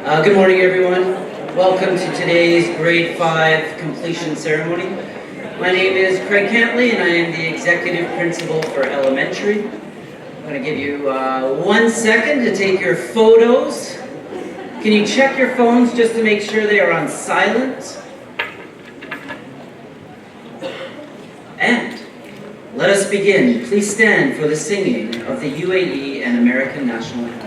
Good morning, everyone. Welcome to today's Grade 5 completion ceremony. My name is Craig Cantley, and I am the Executive Principal for Elementary. I'm going to give you 1 second to take your photos. Can you check your phones just to make sure they are on silent? And let us begin. Please stand for the singing of the UAE and American National Anthem.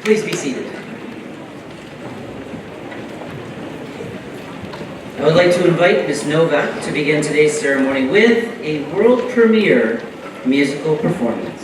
Please be seated. I would like to invite Ms. Novak to begin today's ceremony with a world premiere musical performance.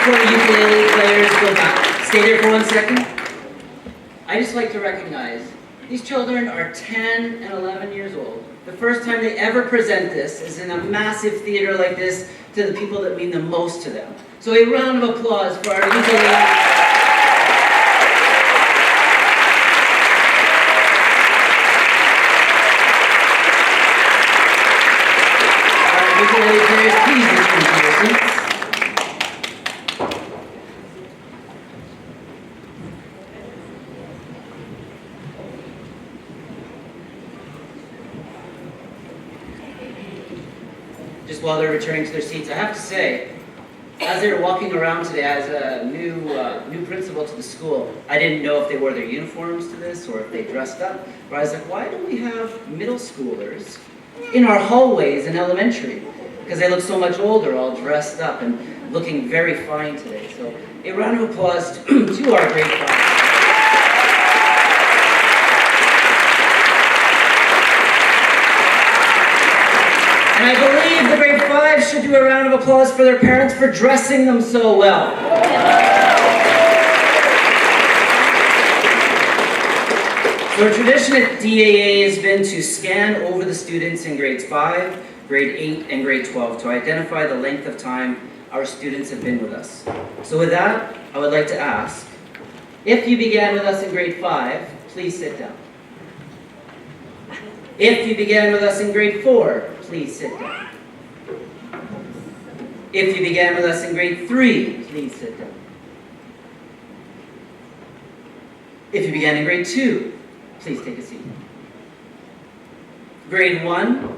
before the ukulele players go back, stay there for 1 second. I just like to recognize these children are 10 and 11 years old. The first time they ever present this is in a massive theater like this to the people that mean the most to them. So a round of applause for our ukulele. Ukulele players, please return to your seats. Just while they're returning to their seats, I have to say, as they were walking around today as a new principal to the school, I didn't know if they wore their uniforms to this or if they dressed up. But I was like, why do we have middle schoolers in our hallways in elementary? Because they look so much older, all dressed up and looking very fine today. So a round of applause to our grade 5. And I believe the grade 5 should do a round of applause for their parents for dressing them so well. So our tradition at DAA has been to scan over the students in grades 5, grade 8, and grade 12 to identify the length of time our students have been with us. So with that, I would like to ask, if you began with us in grade 5, please sit down. If you began with us in grade 4, please sit down. If you began with us in grade 3, please sit down. If you began in grade 2, please take a seat. Grade 1.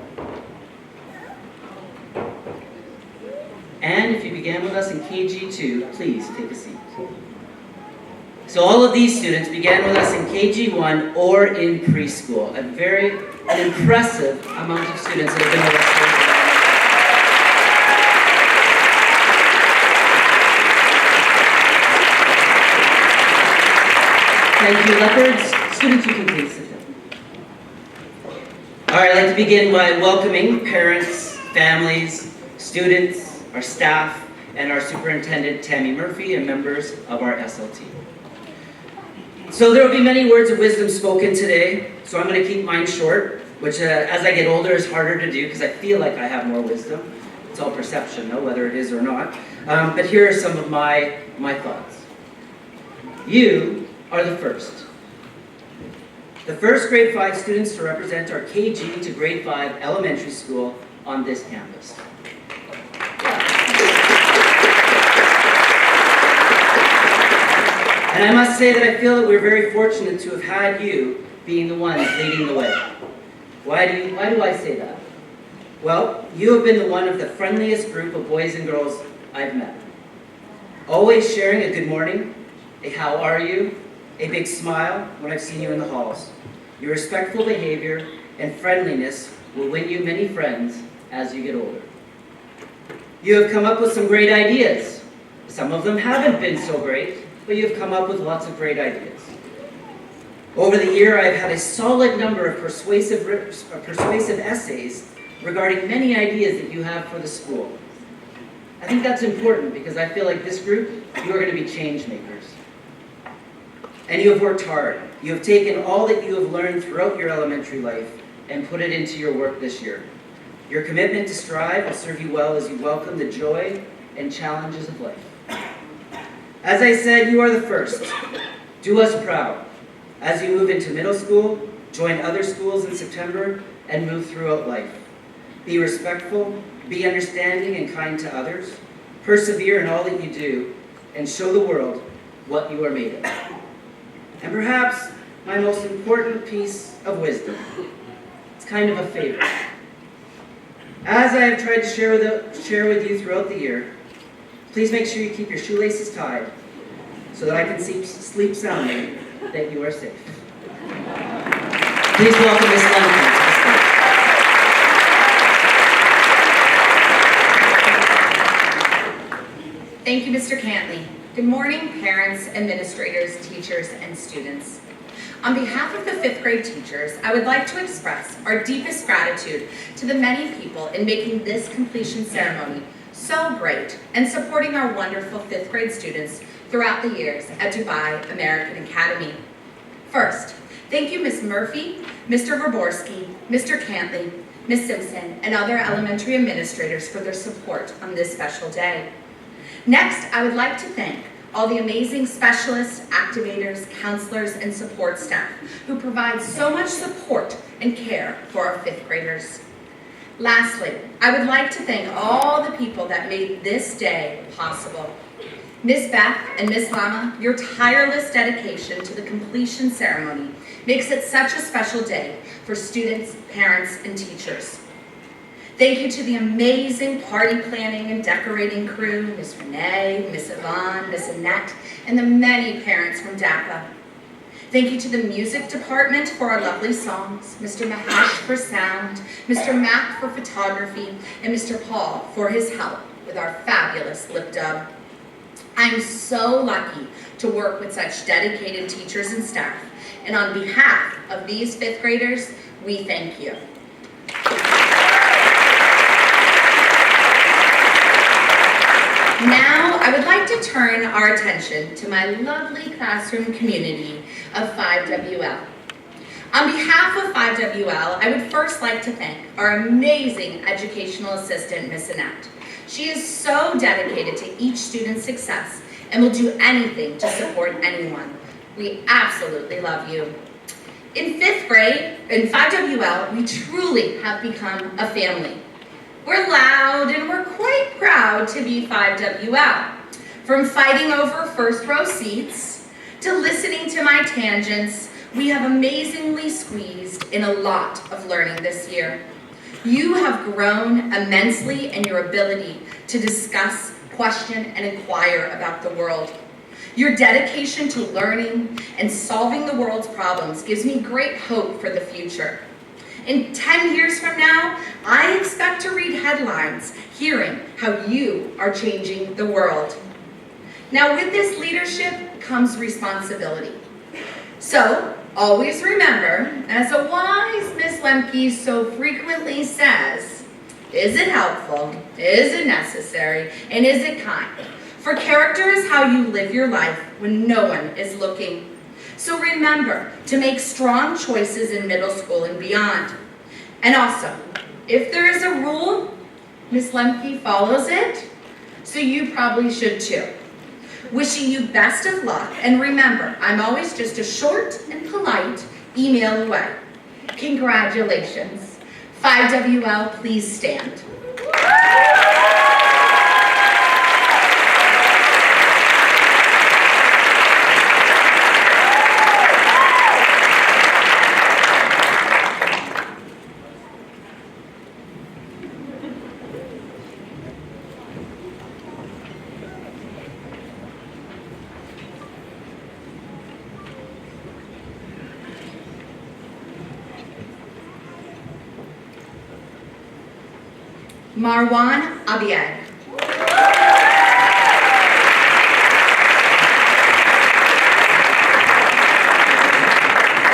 And if you began with us in KG2, please take a seat. So all of these students began with us in KG1 or in preschool. An impressive amount of students that have been with us. Thank you, Leopards. Students, you can please sit down. All right, I'd like to begin by welcoming parents, families, students, our staff, and our superintendent, Tammy Murphy, and members of our SLT. So there will be many words of wisdom spoken today, so I'm going to keep mine short, which as I get older is harder to do because I feel like I have more wisdom. It's all perception, though, whether it is or not. But here are some of my thoughts. You are the first. The first grade 5 students to represent our KG to grade 5 elementary school on this campus. And I must say that I feel that we're very fortunate to have had you being the ones leading the way. Why do I say that? Well, you have been one of the friendliest group of boys and girls I've met. Always sharing a good morning, a how are you, a big smile when I've seen you in the halls. Your respectful behavior and friendliness will win you many friends as you get older. You have come up with some great ideas. Some of them haven't been so great, but you've come up with lots of great ideas. Over the year, I've had a solid number of persuasive essays regarding many ideas that you have for the school. I think that's important because I feel like this group, you are going to be change makers. And you have worked hard. You have taken all that you have learned throughout your elementary life and put it into your work this year. Your commitment to strive will serve you well as you welcome the joy and challenges of life. As I said, you are the first. Do us proud. As you move into middle school, join other schools in September, and move throughout life. Be respectful, be understanding and kind to others, persevere in all that you do, and show the world what you are made of. And perhaps my most important piece of wisdom, it's kind of a favor. As I have tried to share with you throughout the year, please make sure you keep your shoelaces tied so that I can sleep soundly that you are safe. Please welcome Ms. Lundgren to the stage. Thank you, Mr. Cantley. Good morning, parents, administrators, teachers, and students. On behalf of the 5th grade teachers, I would like to express our deepest gratitude to the many people in making this completion ceremony so great and supporting our wonderful 5th grade students throughout the years at Dubai American Academy. First, thank you Ms. Murphy, Mr. Verborski, Mr. Cantley, Ms. Simpson, and other elementary administrators for their support on this special day. Next, I would like to thank all the amazing specialists, activators, counselors, and support staff who provide so much support and care for our 5th graders. Lastly, I would like to thank all the people that made this day possible. Ms. Beth and Ms. Lama, your tireless dedication to the completion ceremony makes it such a special day for students, parents, and teachers. Thank you to the amazing party planning and decorating crew, Ms. Renee, Ms. Yvonne, Ms. Annette, and the many parents from DAPA. Thank you to the music department for our lovely songs, Mr. Mahesh for sound, Mr. Mack for photography, and Mr. Paul for his help with our fabulous lip dub. I'm so lucky to work with such dedicated teachers and staff, and on behalf of these 5th graders, we thank you. Now, I would like to turn our attention to my lovely classroom community of 5WL. On behalf of 5WL, I would first like to thank our amazing educational assistant, Ms. Annette. She is so dedicated to each student's success and will do anything to support anyone. We absolutely love you. In 5th grade, in 5WL, we truly have become a family. We're loud and we're quite proud to be 5WL. From fighting over first row seats to listening to my tangents, we have amazingly squeezed in a lot of learning this year. You have grown immensely in your ability to discuss, question, and inquire about the world. Your dedication to learning and solving the world's problems gives me great hope for the future. In 10 years from now, I expect to read headlines hearing how you are changing the world. Now, with this leadership comes responsibility. So, always remember, as a wise Miss Lemke so frequently says, is it helpful, is it necessary, and is it kind? For character is how you live your life when no one is looking. So remember to make strong choices in middle school and beyond. And also, if there is a rule, Miss Lemke follows it, so you probably should too. Wishing you best of luck, and remember, I'm always just a short and polite email away. Congratulations. 5WL, please stand. Marwan Abiyad.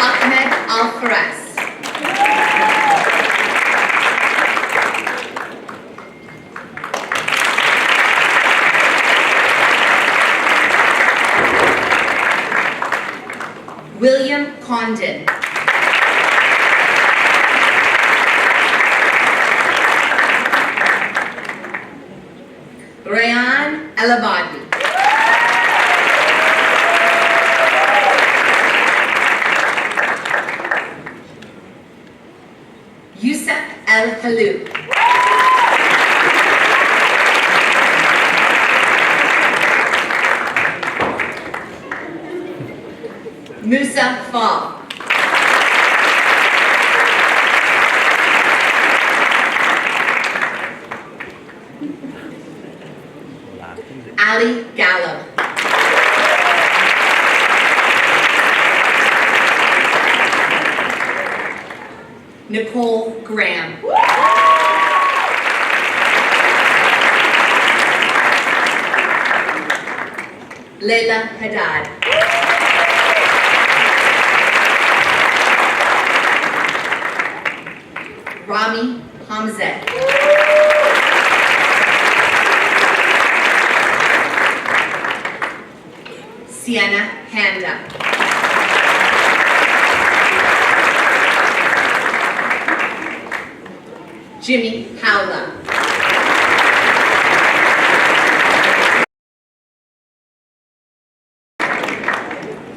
Ahmed Al-Faraz. William Condon. Rayan Elabadi. Yusuf El-Khalou. Musa Fall. Ali Gallo. Nicole Graham. Leila Haddad. Rami Hamzeh. Sienna Handa. Jimmy Howla.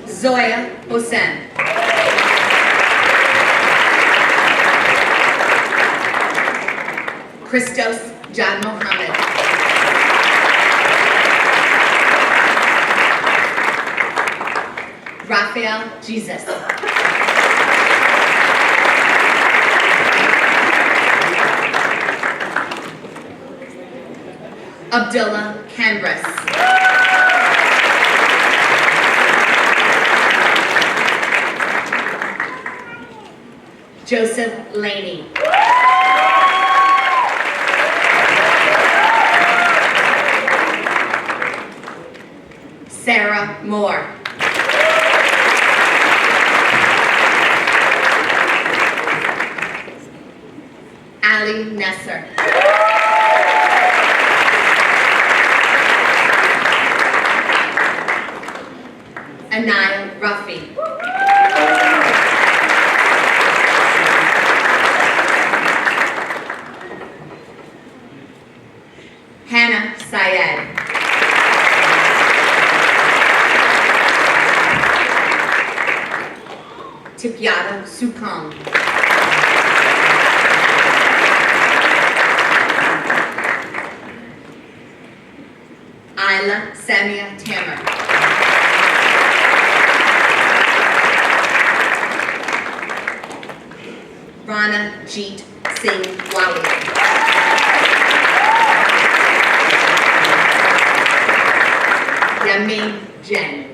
Zoya Hossein. Christos John Mohammed. Raphael Jesus. Abdullah Canbras. Joseph Laney. Sarah Moore. Ali Nesser. Anaya Ruffy. Hannah Syed. Tipiata Sukong. Isla Samia Tamer. Rana Jeet Singh Wali. Yamin Jen.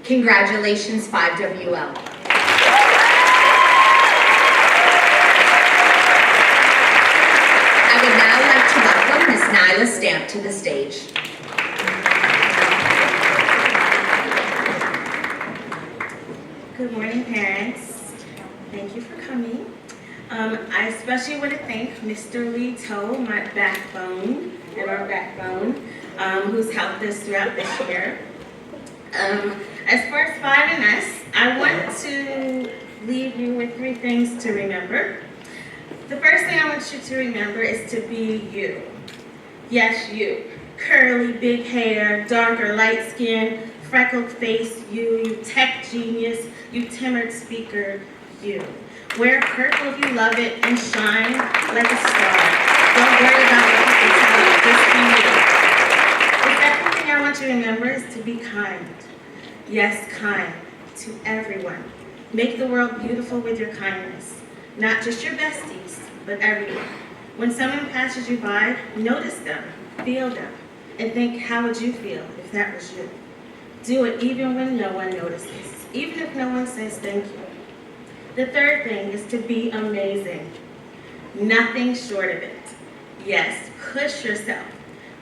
Congratulations, 5WL. I would now like to welcome Ms. Nyla Stamp to the stage. Good morning, parents. Thank you for coming. I especially want to thank Mr. Lee Toe, my backbone, and our backbone, who's helped us throughout this year. As far as 5 and us, I want to leave you with 3 things to remember. The first thing I want you to remember is to be you. Yes, you. Curly, big hair, dark or light skin, freckled face, you tech genius, you timid speaker, you. Wear purple if you love it and shine like a star. Don't worry about what people tell you, just be you. The second thing I want you to remember is to be kind. Yes, kind to everyone. Make the world beautiful with your kindness. Not just your besties, but everyone. When someone passes you by, notice them, feel them, and think, how would you feel if that was you? Do it even when no one notices, even if no one says thank you. The third thing is to be amazing. Nothing short of it. Yes, push yourself,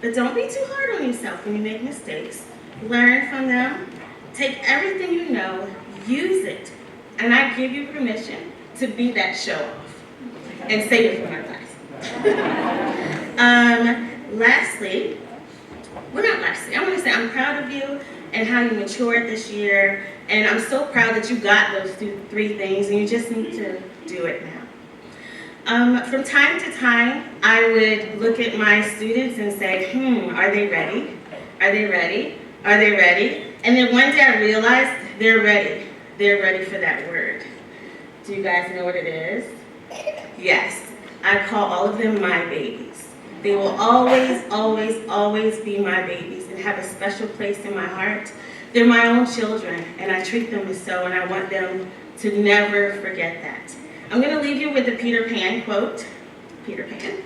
but don't be too hard on yourself when you make mistakes. Learn from them. Take everything you know, use it, and I give you permission to be that show-off. And save it for my class. Lastly, I want to say I'm proud of you and how you matured this year, and I'm so proud that you got those 3 things, and you just need to do it now. From time to time, I would look at my students and say, are they ready? Are they ready? Are they ready? And then one day I realized they're ready. They're ready for that word. Do you guys know what it is? Yes. I call all of them my babies. They will always, always, always be my babies and have a special place in my heart. They're my own children, and I treat them as so, and I want them to never forget that. I'm going to leave you with the Peter Pan quote. Peter Pan.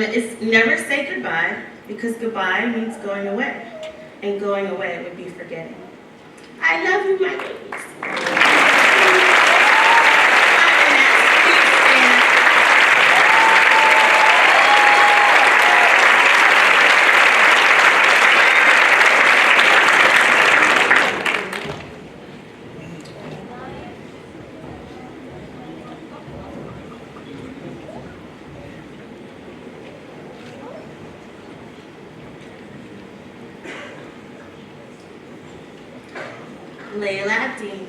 It's never say goodbye, because goodbye means going away. And going away would be forgetting. I love you, my babies. Layla Abdeen.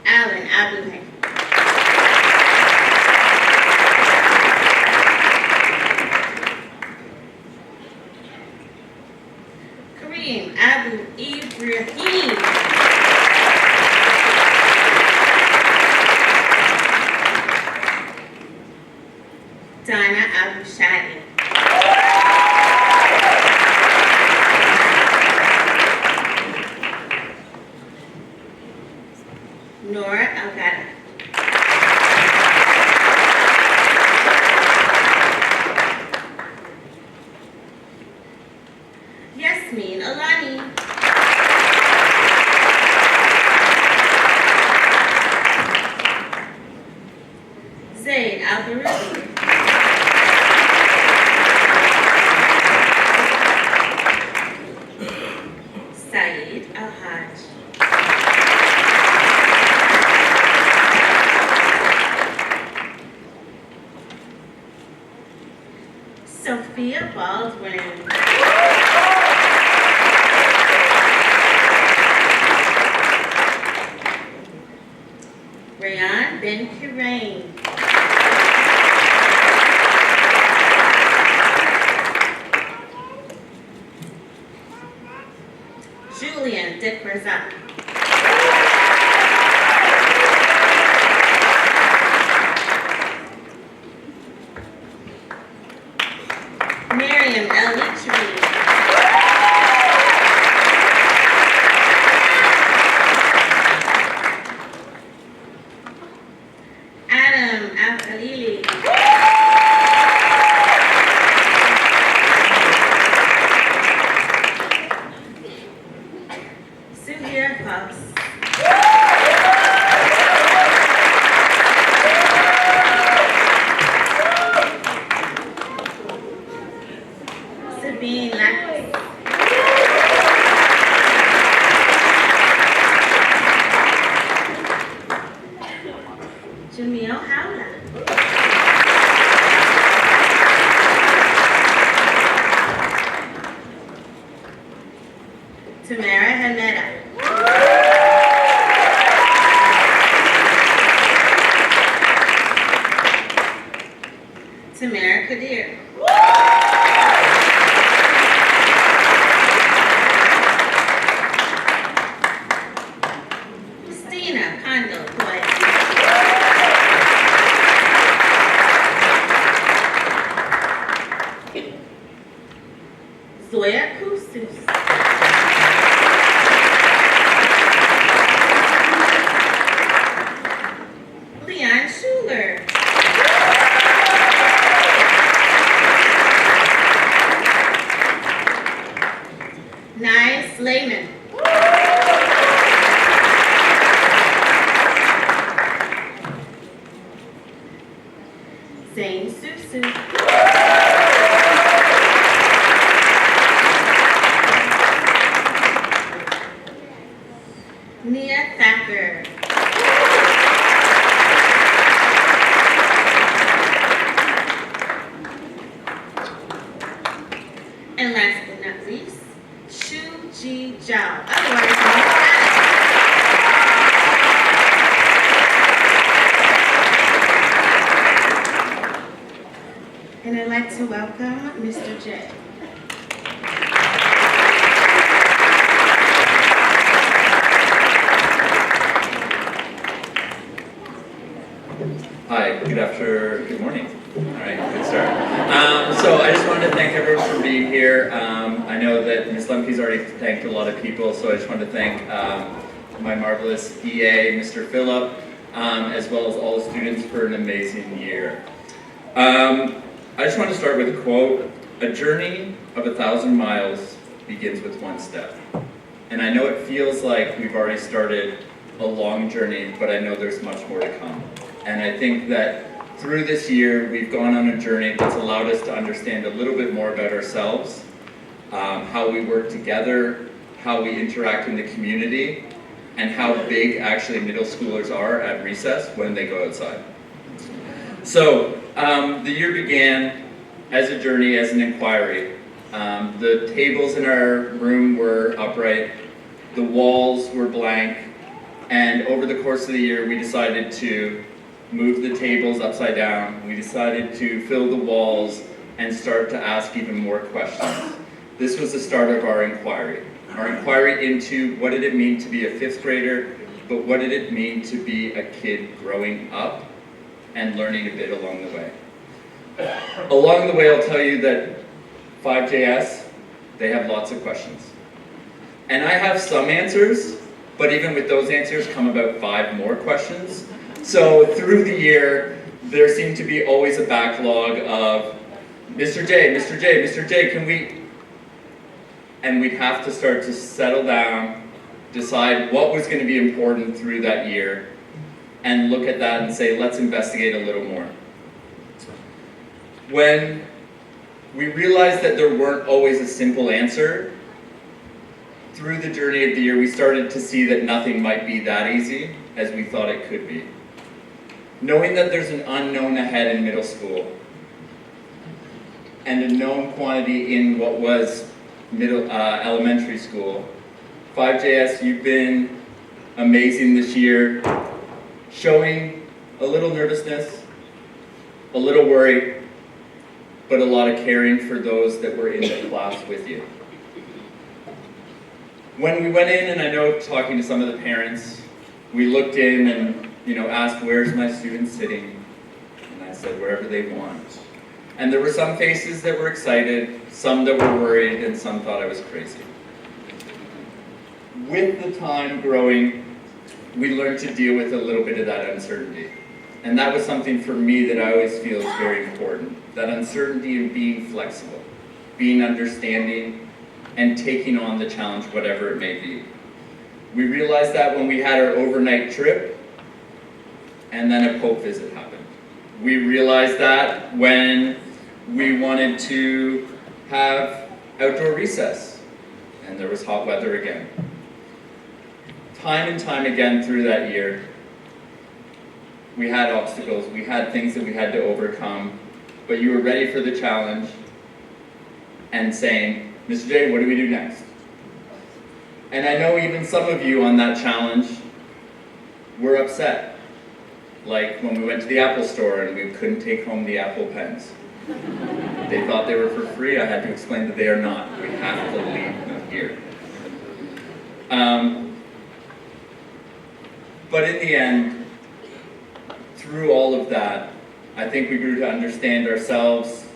Alan Abduhay. Kareem Abu Ibrahim. Donna Abu Shadi. Nora Algada. Yasmin Alani. Zaid Al-Baruzi. Saeed Al-Hajj. Sophia Baldwin. Rayan Ben Kirain. Julian Dick Razak. Miriam El Litri. Adam Al-Khalili. Suvir Pups. Sabine Lacks. Jamil Howla. Tamara Hameda. Tamara Kadir. Christina Kondo Boyd. Zoya Kustus. Leon Schuler. Nye Slayman. Zane Susu. Nia Thacker. And last but not least, Shu Ji Zhao, otherwise known as Alex. And I'd like to welcome Mr. J. Hi, good morning. All right, good start. So I just wanted to thank everyone for being here. I know that Ms. Lemke's already thanked a lot of people, so I just wanted to thank my marvelous EA, Mr. Phillip, as well as all the students for an amazing year. I just want to start with a quote. A journey of 1,000 miles begins with one step. And I know it feels like we've already started a long journey, but I know there's much more to come. And I think that through this year, we've gone on a journey that's allowed us to understand a little bit more about ourselves, how we work together, how we interact in the community, and how big actually middle schoolers are at recess when they go outside. So The year began as a journey, as an inquiry. The tables in our room were upright, the walls were blank, and over the course of the year we decided to move the tables upside down. We decided to fill the walls and start to ask even more questions. This was the start of our inquiry into what did it mean to be a 5th grader, but what did it mean to be a kid growing up and learning a bit along the way. Along the way, I'll tell you that 5JS, they have lots of questions. And I have some answers, but even with those answers come about 5 more questions. So through the year, there seemed to be always a backlog of, Mr. J, can we? And we'd have to start to settle down, decide what was going to be important through that year, and look at that and say, let's investigate a little more. When we realized that there weren't always a simple answer, through the journey of the year, we started to see that nothing might be that easy as we thought it could be. Knowing that there's an unknown ahead in middle school, and a known quantity in what was elementary school, 5JS, you've been amazing this year, showing a little nervousness, a little worry, but a lot of caring for those that were in the class with you. When we went in, and I know talking to some of the parents, we looked in and asked, where's my student sitting? And I said, wherever they want. And there were some faces that were excited, some that were worried, and some thought I was crazy. With the time growing, we learned to deal with a little bit of that uncertainty. And that was something for me that I always feel is very important. That uncertainty and being flexible, being understanding, and taking on the challenge, whatever it may be. We realized that when we had our overnight trip, and then a Pope visit happened. We realized that when we wanted to have outdoor recess, and there was hot weather again. Time and time again through that year, we had obstacles, we had things that we had to overcome, but you were ready for the challenge and saying, Mr. J, what do we do next? And I know even some of you on that challenge were upset. Like when we went to the Apple store and we couldn't take home the Apple pens. They thought they were for free. I had to explain that they are not. We have to leave them here. But in the end, through all of that, I think we grew to understand ourselves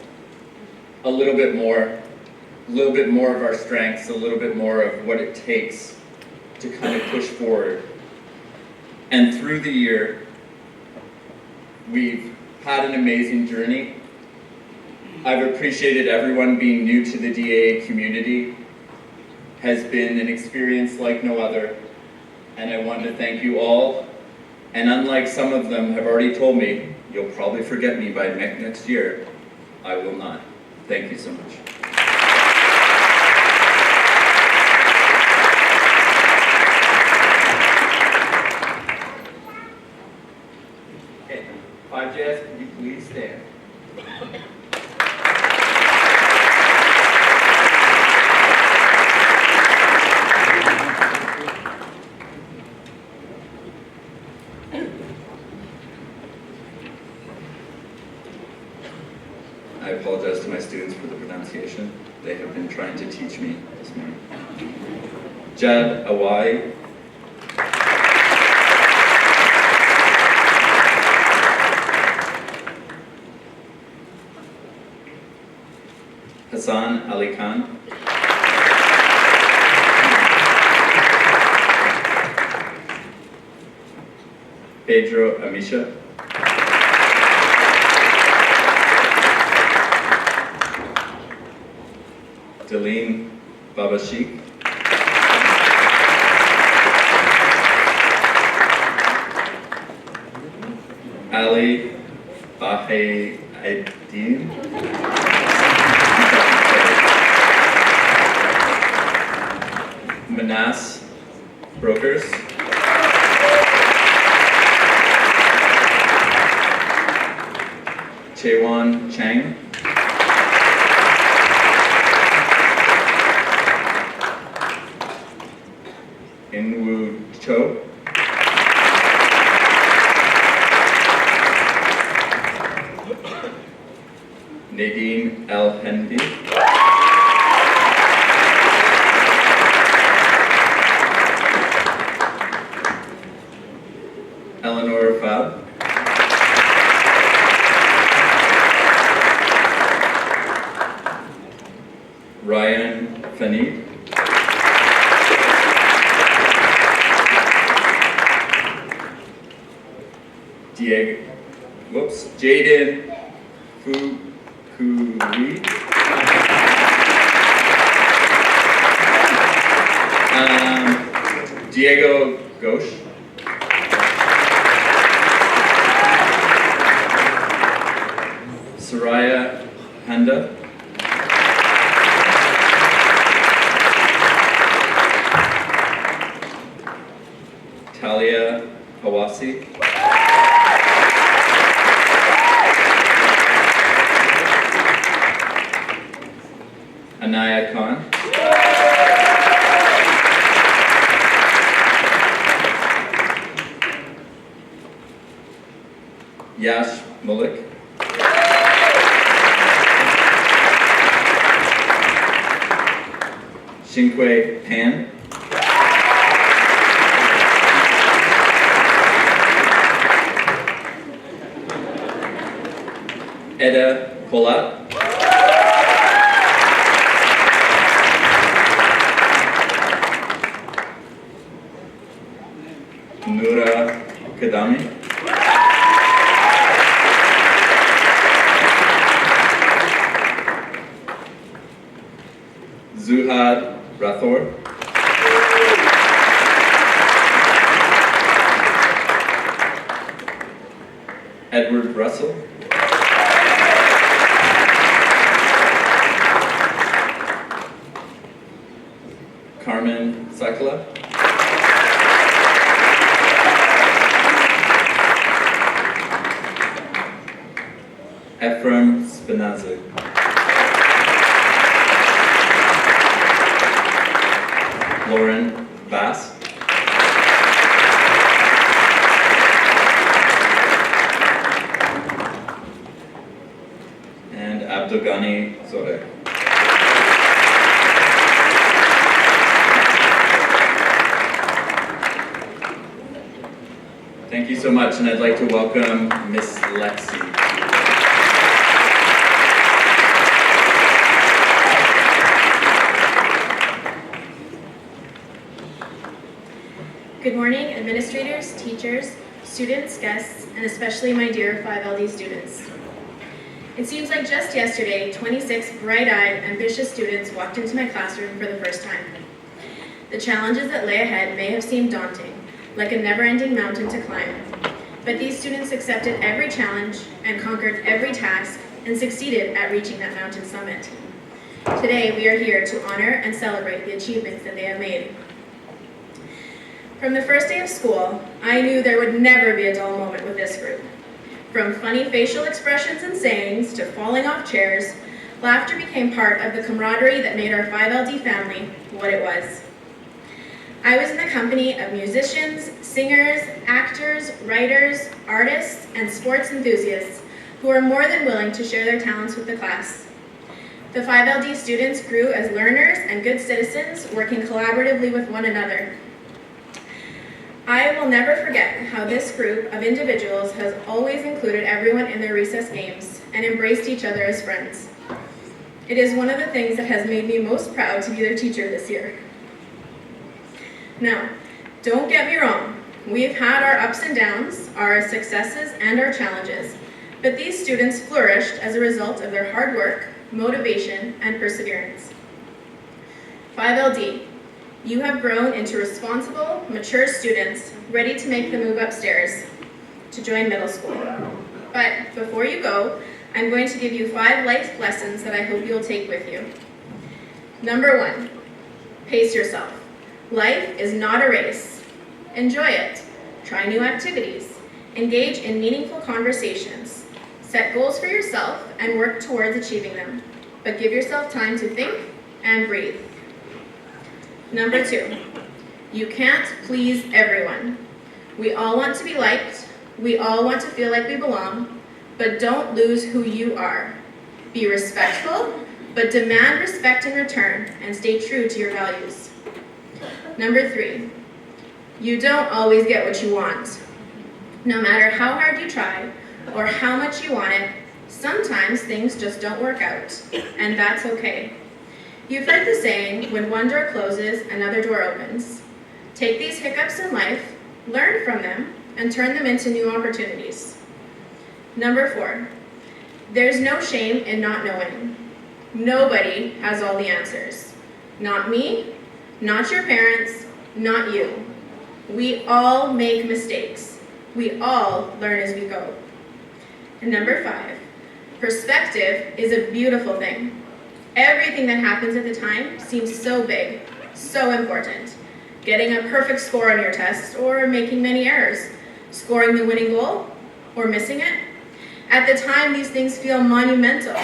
a little bit more of our strengths, a little bit more of what it takes to kind of push forward. And through the year, we've had an amazing journey. I've appreciated everyone being new to the DAA community. Has been an experience like no other. And I want to thank you all. And unlike some of them have already told me, you'll probably forget me by next year, I will not. Thank you so much. Okay, 5JS, can you please stand? I apologize to my students for the pronunciation. They have been trying to teach me this morning. Jad Awai. Hassan Ali Khan. Pedro Amisha. Deline Babashik. Ali Bahaeddin. Manas Brokers. Che Eleanor Fab. Ryan Fanid. Jaden Fukui. Diego Ghosh. Soraya Handa. Talia Hawasi. Anaya Khan. Yash Malik. Xinque Pan. Eda Polat. Nura Kadami. Zuhad Rathor. Edward Russell. Carmen Sakala. Ephraim Spinaza. Lauren Bass. And Abdogani Zorek. Thank you so much, and I'd like to welcome Miss Lexi. Good morning, administrators, teachers, students, guests, and especially my dear 5LD students. It seems like just yesterday, 26 bright-eyed, ambitious students walked into my classroom for the first time. The challenges that lay ahead may have seemed daunting, like a never-ending mountain to climb, but these students accepted every challenge and conquered every task and succeeded at reaching that mountain summit. Today, we are here to honor and celebrate the achievements that they have made. From the first day of school, I knew there would never be a dull moment with this group. From funny facial expressions and sayings to falling off chairs, laughter became part of the camaraderie that made our 5LD family what it was. I was in the company of musicians, singers, actors, writers, artists, and sports enthusiasts who are more than willing to share their talents with the class. The 5LD students grew as learners and good citizens, working collaboratively with one another. I will never forget how this group of individuals has always included everyone in their recess games and embraced each other as friends. It is one of the things that has made me most proud to be their teacher this year. Now, don't get me wrong, we've had our ups and downs, our successes and our challenges, but these students flourished as a result of their hard work, motivation, and perseverance. 5LD, you have grown into responsible, mature students ready to make the move upstairs to join middle school. But before you go, I'm going to give you 5 life lessons that I hope you'll take with you. Number 1, pace yourself. Life is not a race. Enjoy it. Try new activities. Engage in meaningful conversations. Set goals for yourself and work towards achieving them. But give yourself time to think and breathe. Number 2, you can't please everyone. We all want to be liked, we all want to feel like we belong, but don't lose who you are. Be respectful, but demand respect in return and stay true to your values. Number 3, you don't always get what you want. No matter how hard you try or how much you want it, sometimes things just don't work out, and that's okay. You've heard the saying, when one door closes, another door opens. Take these hiccups in life, learn from them, and turn them into new opportunities. Number 4, there's no shame in not knowing. Nobody has all the answers. Not me, not your parents, not you. We all make mistakes. We all learn as we go. And number 5, perspective is a beautiful thing. Everything that happens at the time seems so big, so important. Getting a perfect score on your test or making many errors, scoring the winning goal or missing it. At the time, these things feel monumental,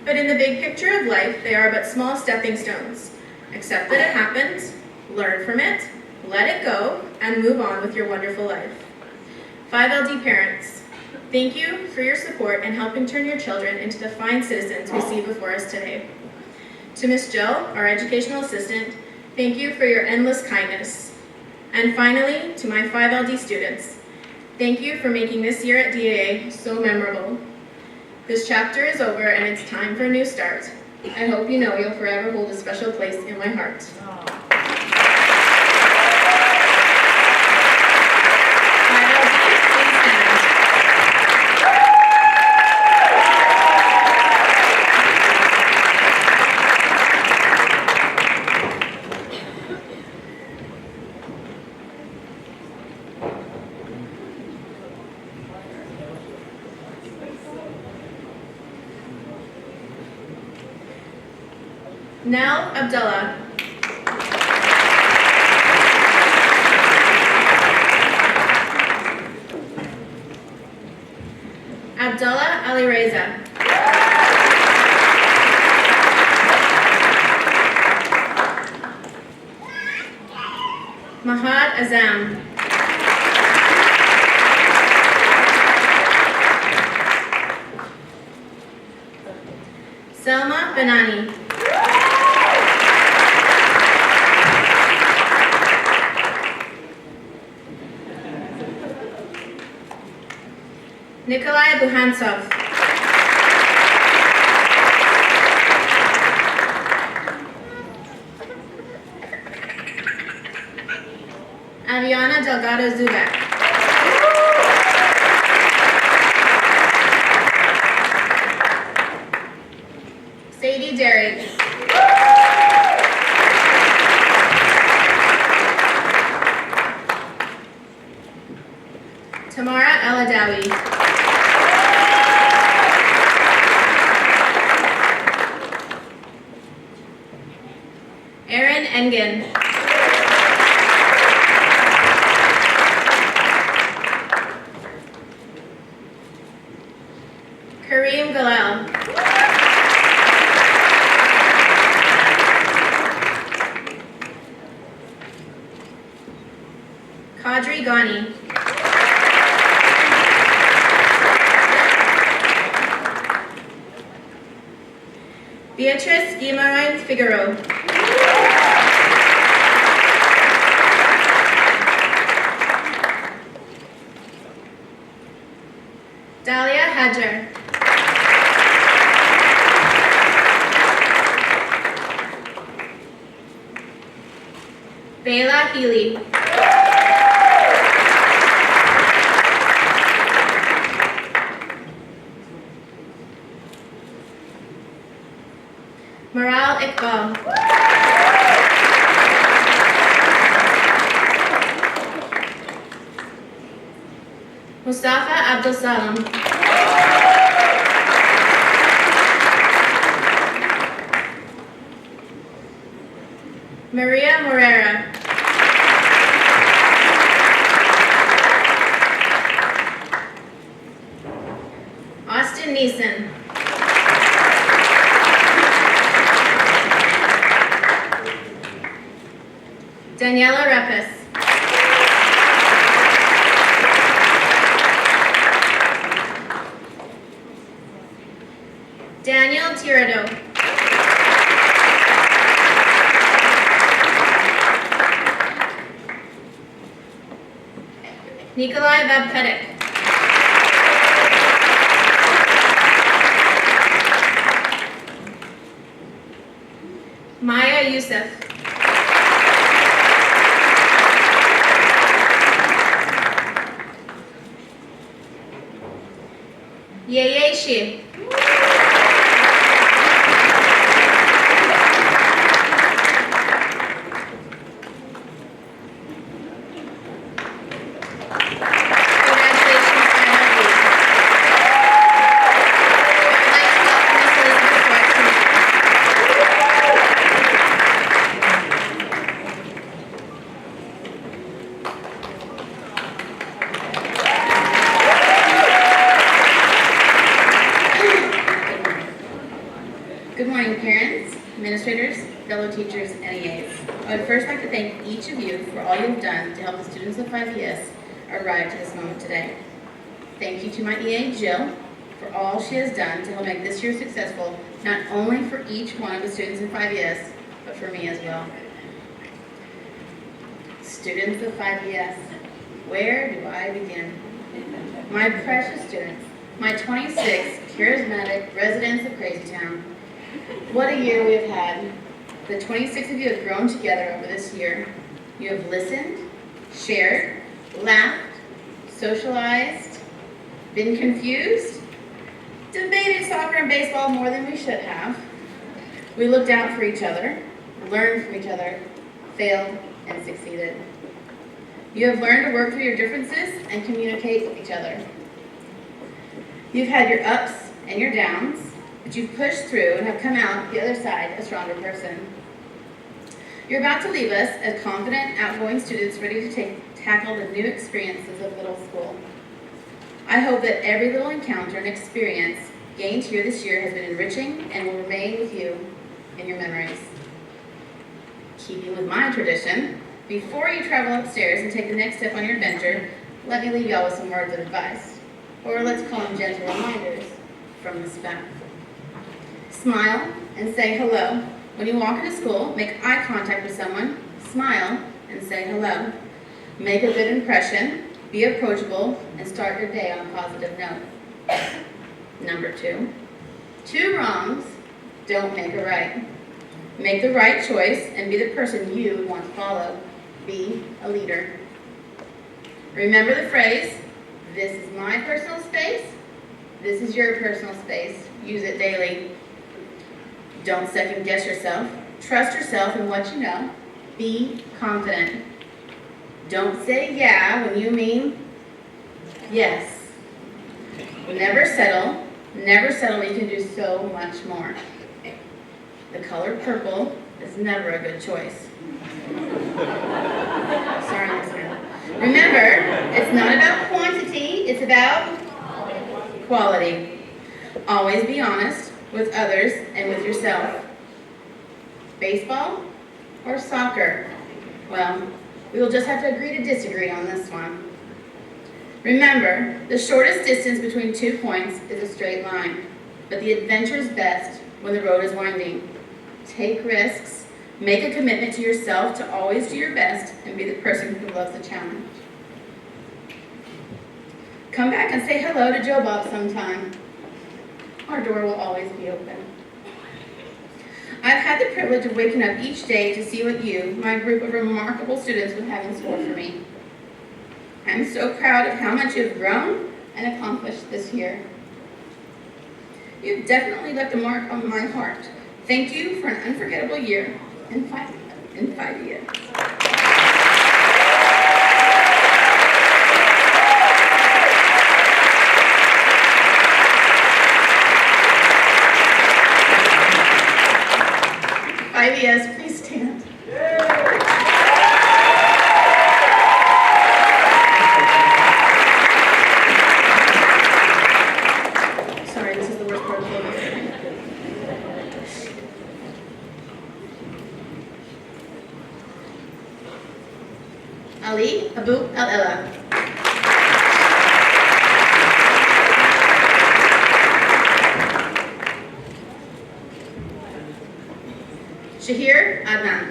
but in the big picture of life, they are but small stepping stones. Accept that it happened, learn from it, let it go, and move on with your wonderful life. 5LD parents, thank you for your support in helping turn your children into the fine citizens we see before us today. To Miss Jill, our educational assistant, thank you for your endless kindness. And finally, to my 5LD students, thank you for making this year at DAA so memorable. This chapter is over and it's time for a new start. I hope you know you'll forever hold a special place in my heart. 5LD, please stand. Nell Abdullah. Abdullah Ali Reza. Mahad Azam. Selma Banani. Nikolai Buhantsov. Aviana Delgado Zubek. Sadie Derrick. Tamara Eladawi. Aaron Engen. Kareem Galal. Kadri Ghani. Beatrice Guimaraes Figueroa. Dalia Hadjar. Bayla Healy. Maral Iqbal. Mustafa Abdul Salam. Maria Morera. Austin Neeson. Daniela Repis. Daniel Tirado. Nikolai Vavpedik. Maya Youssef. Yeye Shi. Good morning, parents, administrators, fellow teachers, and EAs. I would first like to thank each of you for all you've done to help the students of 5ES arrive to this moment today. Thank you to my EA, Jill, for all she has done to help make this year successful, not only for each one of the students in 5ES, but for me as well. Students of 5ES, where do I begin? My precious students, my 26 charismatic residents of Crazy Town. What a year we have had. The 26 of you have grown together over this year. You have listened, shared, laughed, socialized, been confused, debated soccer and baseball more than we should have. We looked out for each other, learned from each other, failed, and succeeded. You have learned to work through your differences and communicate with each other. You've had your ups and your downs, but you've pushed through and have come out the other side a stronger person. You're about to leave us as confident, outgoing students ready to tackle the new experiences of middle school. I hope that every little encounter and experience gained here this year has been enriching and will remain with you in your memories. Keeping with my tradition, before you travel upstairs and take the next step on your adventure, let me leave y'all with some words of advice, or let's call them gentle reminders from Miss Beth. Smile and say hello. When you walk into school, make eye contact with someone, smile, and say hello. Make a good impression, be approachable, and start your day on a positive note. Number 2, 2 wrongs don't make a right. Make the right choice and be the person you would want to follow. Be a leader. Remember the phrase, this is my personal space, this is your personal space. Use it daily. Don't second guess yourself. Trust yourself in what you know. Be confident. Don't say yeah when you mean yes. Never settle. Never settle when you can do so much more. The color purple is never a good choice. Sorry, Miss Hannah. Remember, it's not about quantity, it's about quality. Always be honest with others and with yourself. Baseball or soccer? Well, we will just have to agree to disagree on this one. Remember, the shortest distance between 2 points is a straight line, but the adventure is best when the road is winding. Take risks, make a commitment to yourself to always do your best, and be the person who loves the challenge. Come back and say hello to Joe Bob sometime. Our door will always be open. I've had the privilege of waking up each day to see what you, my group of remarkable students, would have in store for me. I'm so proud of how much you've grown and accomplished this year. You've definitely left a mark on my heart. Thank you for an unforgettable year in 5 years. Yes, please stand. Sorry, this is the worst part of the day. Ali Abu Al-Ela. Shahir Adnan.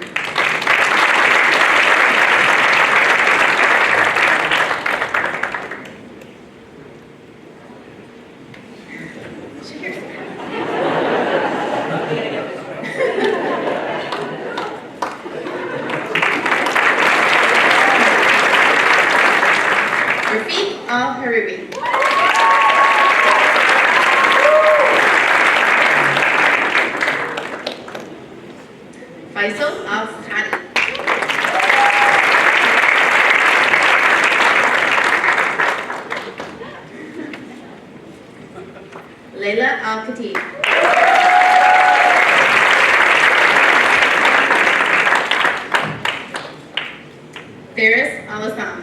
Faisal Al-Khani. Layla Al-Khatib. Faris Al-Assam.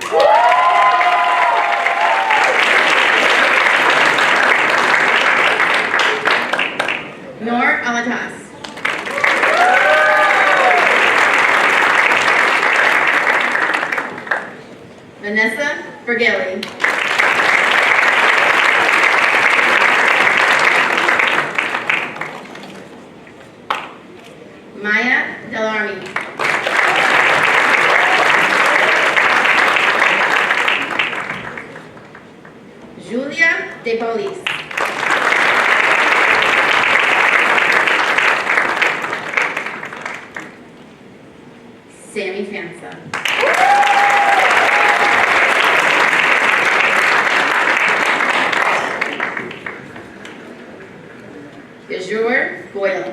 Noor Alatas. Vanessa Bergelli. Maya Delarmi. Julia De Paulis. Sammy Fansa. Gajur Goyle.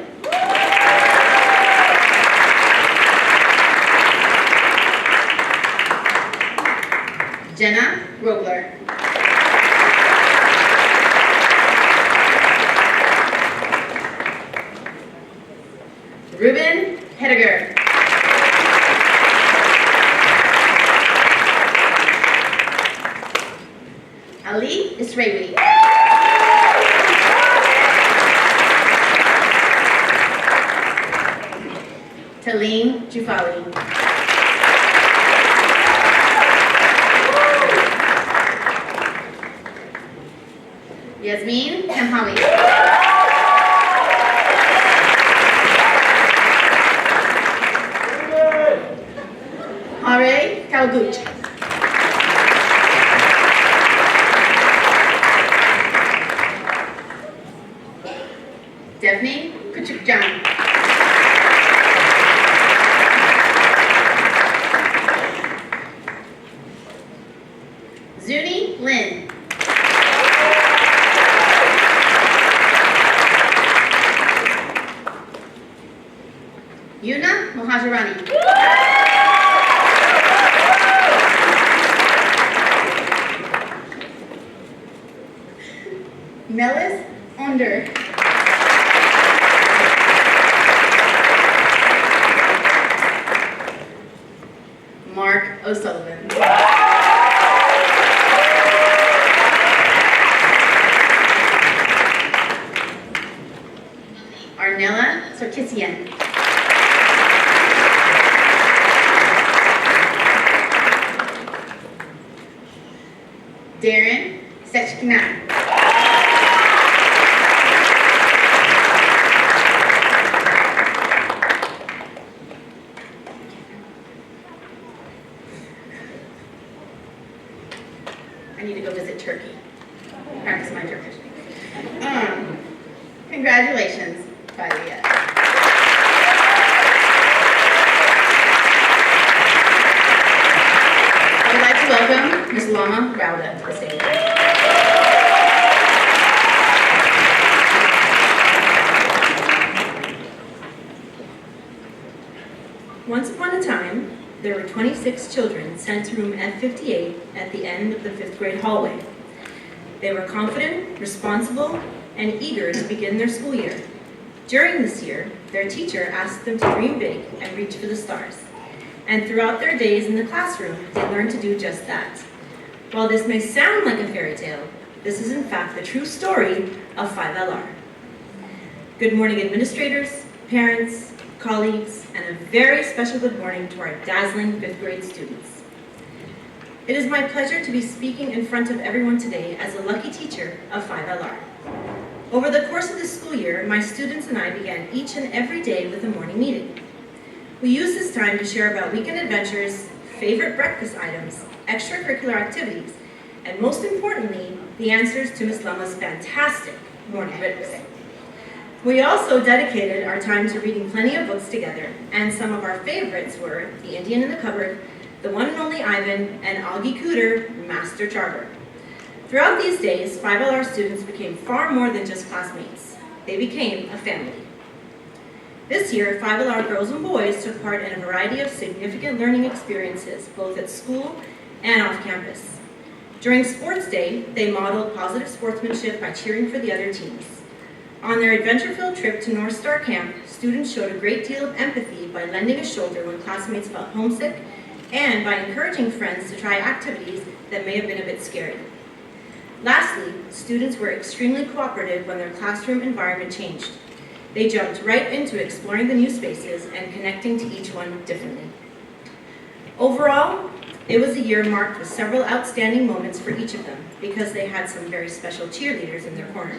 Jenna Robler. Ruben Hediger. Ali Israeli. Talim Jufali. Yasmin Kamhawi. Hare Kalguch. Daphne Kuchukjan. Zuni Lin. Yuna Mohajarani. Melis Onder. Mark O'Sullivan. Arnella Sarkisian. Darren Sechkinan. I need to go visit Turkey. Practice my Turkish. Congratulations, Failia. I would like to welcome Ms. Lama Rauda to the stage. Once upon a time, there were 26 children sent to room F58 at the end of the 5th grade hallway. They were confident, responsible, and eager to begin their school year. During this year, their teacher asked them to dream big and reach for the stars. And throughout their days in the classroom, they learned to do just that. While this may sound like a fairy tale, this is in fact the true story of 5LR. Good morning, administrators, parents, colleagues, and a very special good morning to our dazzling 5th grade students. It is my pleasure to be speaking in front of everyone today as a lucky teacher of 5LR. Over the course of this school year, my students and I began each and every day with a morning meeting. We used this time to share about weekend adventures, favorite breakfast items, extracurricular activities, and most importantly, the answers to Ms. Lama's fantastic morning riddles. We also dedicated our time to reading plenty of books together, and some of our favorites were The Indian in the Cupboard, The One and Only Ivan, and Augie Cooter, Master Charter. Throughout these days, 5LR students became far more than just classmates. They became a family. This year, 5LR girls and boys took part in a variety of significant learning experiences, both at school and off campus. During Sports Day, they modeled positive sportsmanship by cheering for the other teams. On their adventure-filled trip to North Star Camp, students showed a great deal of empathy by lending a shoulder when classmates felt homesick and by encouraging friends to try activities that may have been a bit scary. Lastly, students were extremely cooperative when their classroom environment changed. They jumped right into exploring the new spaces and connecting to each one differently. Overall, it was a year marked with several outstanding moments for each of them because they had some very special cheerleaders in their corner.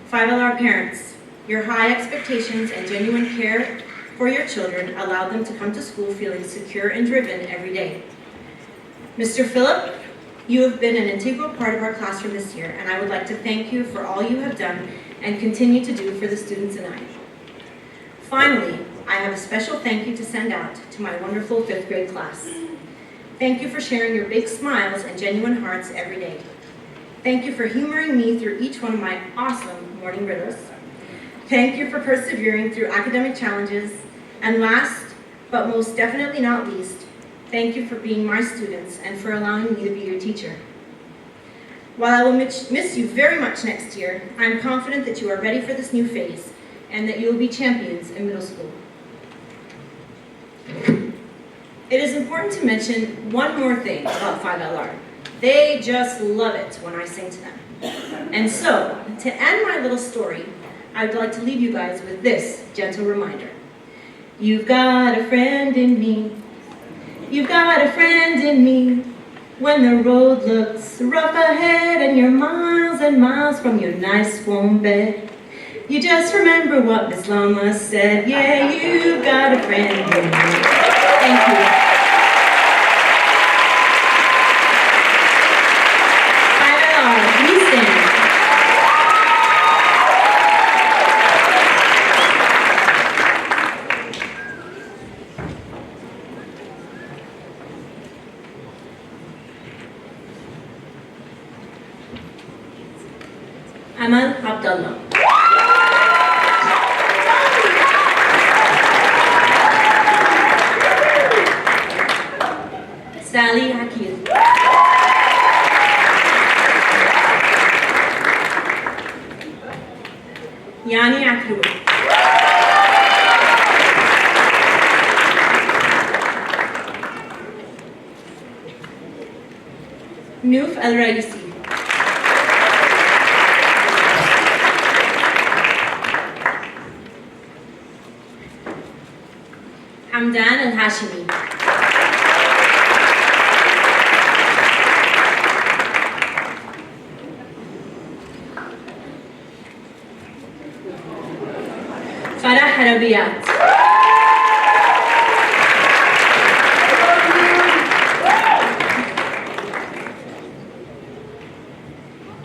5LR parents, your high expectations and genuine care for your children allowed them to come to school feeling secure and driven every day. Mr. Phillip, you have been an integral part of our classroom this year, and I would like to thank you for all you have done and continue to do for the students and I. Finally, I have a special thank you to send out to my wonderful 5th grade class. Thank you for sharing your big smiles and genuine hearts every day. Thank you for humoring me through each one of my awesome morning riddles. Thank you for persevering through academic challenges. And last, but most definitely not least, thank you for being my students and for allowing me to be your teacher. While I will miss you very much next year, I am confident that you are ready for this new phase and that you will be champions in middle school. It is important to mention one more thing about 5LR. They just love it when I sing to them. And so, to end my little story, I would like to leave you guys with this gentle reminder. You've got a friend in me. You've got a friend in me. When the road looks rough ahead and you're miles and miles from your nice warm bed, you just remember what Miss Loma said. Yeah, you've got a friend in me. Thank you. 5LR, please stand. Amal Abdullah. Sally Hakil. Yani Akru. Nuf Al-Raisi. Hamdan Al-Hashimi. Farah Harabiyat.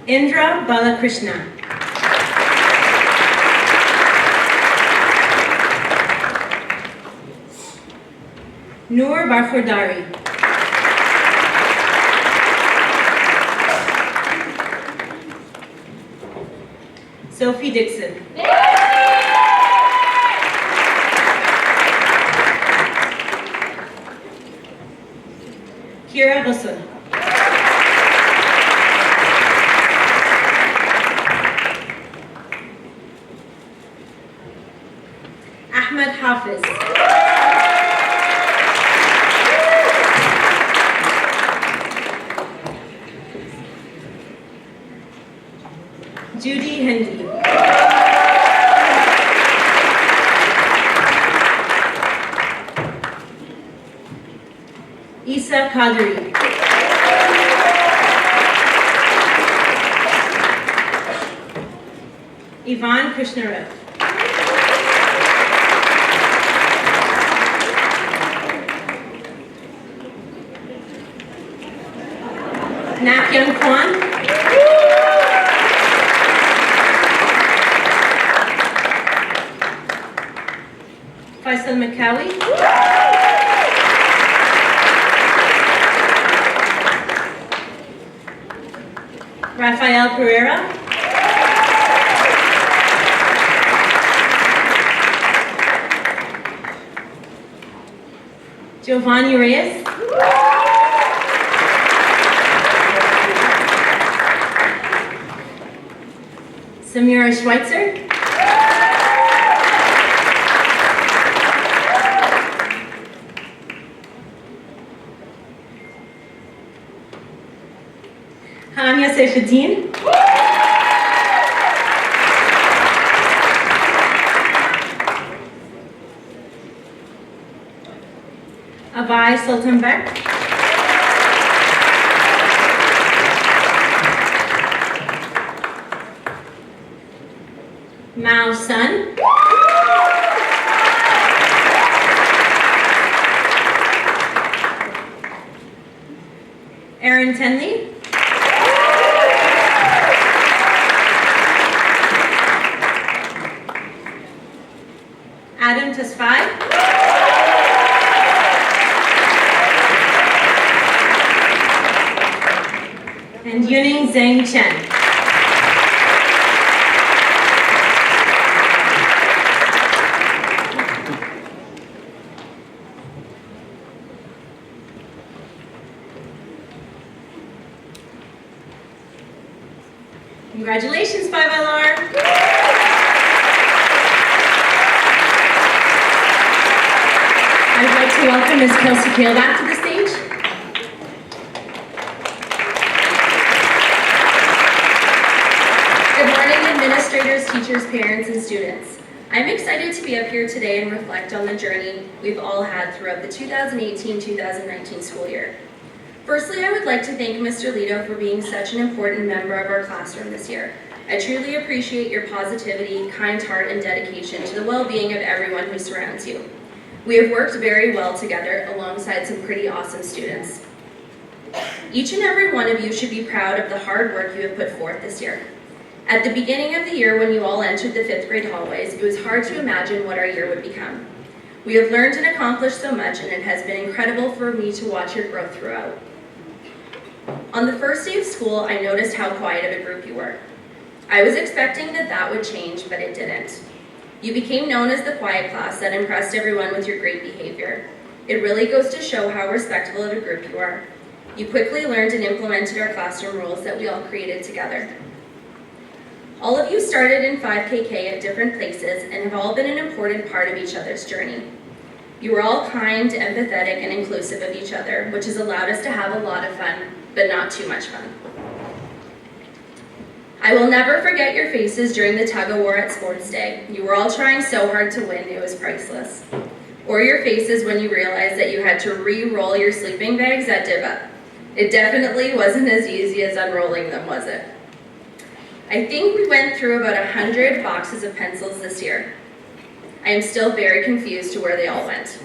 Indra Balakrishna. Noor Barfordari. Sophie Dixon. Kira Ghusl. Ahmed Hafiz. Judy Hendy. Isa Qadri. Ivan Krishnarev. Nakyang Kwan. Faisal Makawi. Rafael Pereira. Giovanni Reyes. Samira Schweitzer. Hania Saifuddin. Abai Sultanbek. Mao Sun. Aaron Tenley. Adam Tesfaye. And Yuning Zhang Chen. Congratulations, 5LR. I'd like to welcome Ms. Kelsey Kale back to the stage. Good morning, administrators, teachers, parents, and students. I'm excited to be up here today and reflect on the journey we've all had throughout the 2018-2019 school year. Firstly, I would like to thank Mr. Lito for being such an important member of our classroom this year. I truly appreciate your positivity, kind heart, and dedication to the well-being of everyone who surrounds you. We have worked very well together alongside some pretty awesome students. Each and every one of you should be proud of the hard work you have put forth this year. At the beginning of the year when you all entered the 5th grade hallways, it was hard to imagine what our year would become. We have learned and accomplished so much, and it has been incredible for me to watch your growth throughout. On the first day of school, I noticed how quiet of a group you were. I was expecting that would change, but it didn't. You became known as the quiet class that impressed everyone with your great behavior. It really goes to show how respectful of a group you are. You quickly learned and implemented our classroom rules that we all created together. All of you started in 5KK at different places and have all been an important part of each other's journey. You were all kind, empathetic, and inclusive of each other, which has allowed us to have a lot of fun, but not too much fun. I will never forget your faces during the tug-of-war at sports day. You were all trying so hard to win, it was priceless. Or your faces when you realized that you had to re-roll your sleeping bags at Diva. It definitely wasn't as easy as unrolling them, was it? I think we went through about 100 boxes of pencils this year. I am still very confused to where they all went.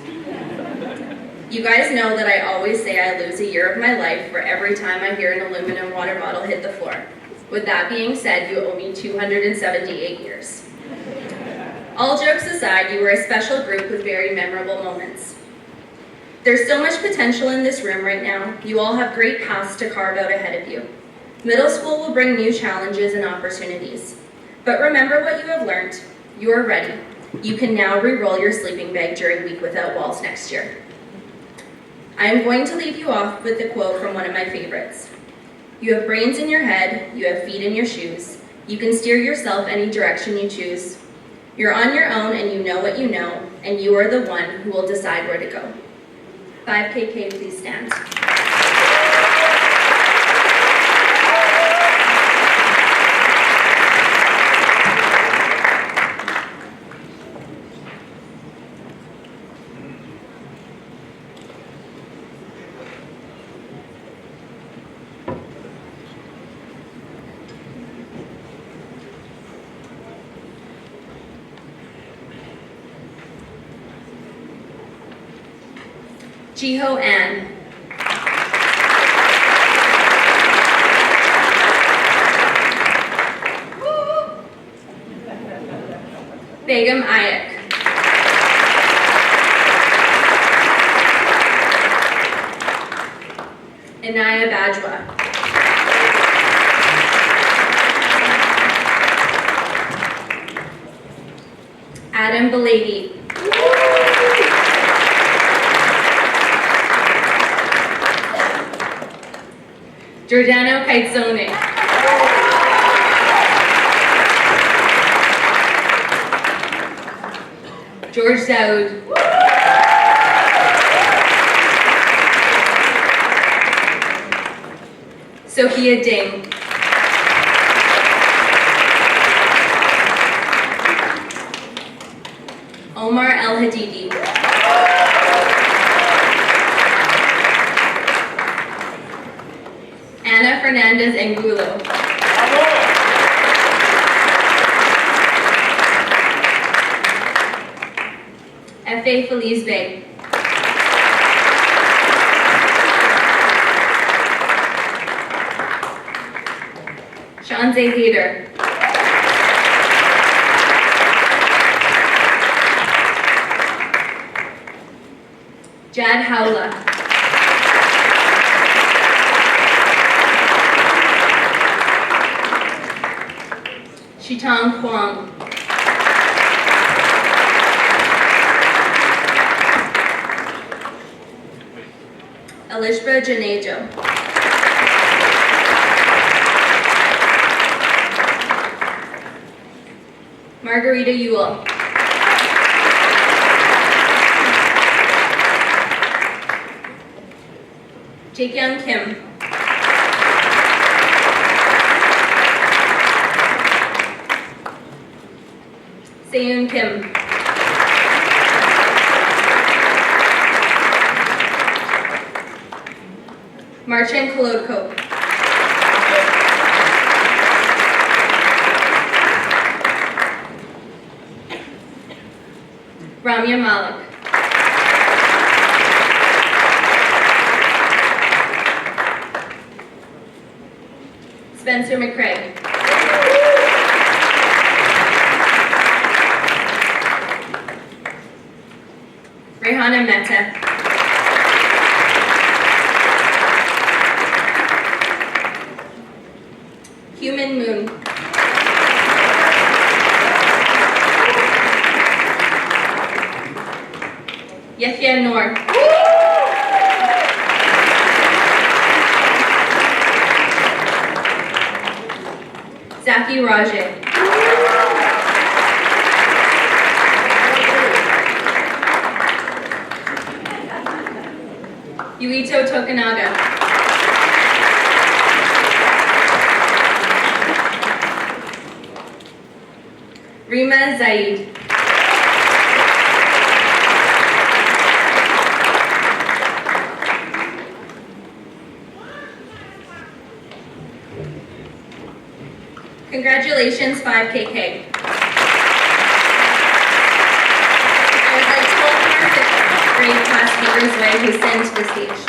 You guys know that I always say I lose a year of my life for every time I hear an aluminum water bottle hit the floor. With that being said, you owe me 278 years. All jokes aside, you were a special group with very memorable moments. There's so much potential in this room right now. You all have great paths to carve out ahead of you. Middle school will bring new challenges and opportunities. But remember what you have learned. You are ready. You can now re-roll your sleeping bag during Week Without Walls next year. I am going to leave you off with a quote from one of my favorites. You have brains in your head, you have feet in your shoes. You can steer yourself any direction you choose. You're on your own and you know what you know, and you are the one who will decide where to go. 5KK, please stand. Jiho Ann. Begum Ayak. Inaya Bajwa. Adam Belady. Giordano Kaitzone. George Daoud. Sophia Ding. Omar El Hadidi. Ana Fernandez Angulo. F.A. Feliz Bay. Shanze Leader. Jad Howla. Shitang Kwong. Elishba Janejo. Margarita Ewell. Jaekyung Kim. Seyoon Kim. Marcin Kolodko. Ramya Malik. Spencer McCrae. Rehana Mehta. Human Moon. Yahya Noor. Zaki Raje. Yuito Tokunaga. Rima Zaid. Congratulations, 5KK. I would like to welcome our fifth grade class Peter's Way who sent to the stage.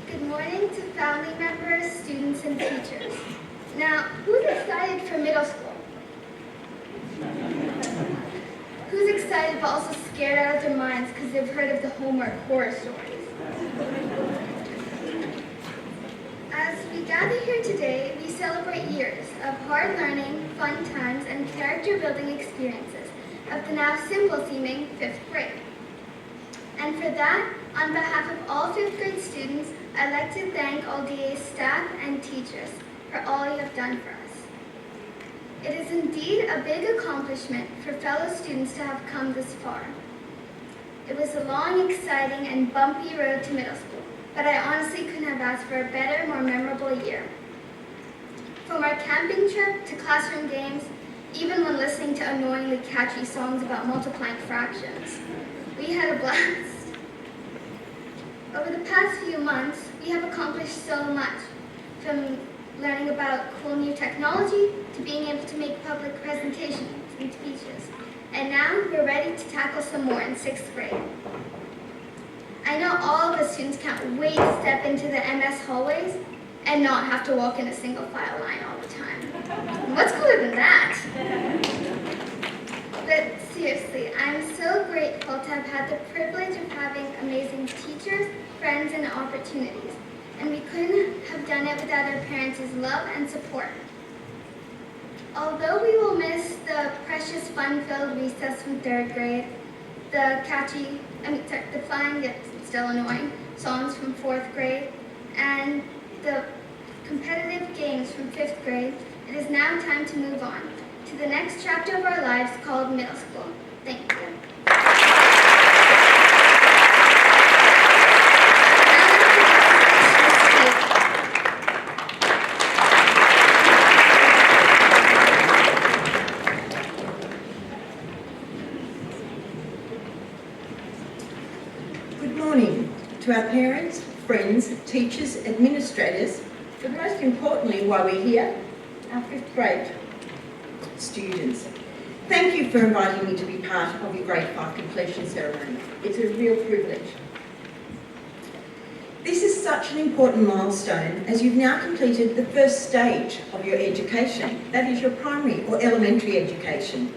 Good morning to family members, students, and teachers. Now, who's excited for middle school? Who's excited but also scared out of their minds because they've heard of the homework horror stories? As we gather here today, we celebrate years of hard learning, fun times, and character-building experiences of the now simple-seeming 5th grade. And for that, on behalf of all 5th grade students, I'd like to thank all DA's staff and teachers for all you have done for us. It is indeed a big accomplishment for fellow students to have come this far. It was a long, exciting, and bumpy road to middle school, but I honestly couldn't have asked for a better, more memorable year. From our camping trip to classroom games, even when listening to annoyingly catchy songs about multiplying fractions, we had a blast. Over the past few months, we have accomplished so much, from learning about cool new technology to being able to make public presentations and speeches. And now we're ready to tackle some more in 6th grade. I know all of us students can't wait to step into the MS hallways and not have to walk in a single file line all the time. What's cooler than that? But seriously, I'm so grateful grateful to have had the privilege of having amazing teachers, friends, and opportunities. And we couldn't have done it without our parents' love and support. Although we will miss the precious fun-filled recess from 3rd grade, the fun yet still annoying songs from 4th grade, and the competitive games from 5th grade, it is now time to move on to the next chapter of our lives called middle school. Thank you. Good morning to our parents, friends, teachers, administrators, but most importantly, while we're here, our 5th grade students. Thank you for inviting me to be part of your Grade 5 completion ceremony. It's a real privilege. This is such an important milestone as you've now completed the first stage of your education, that is your primary or elementary education.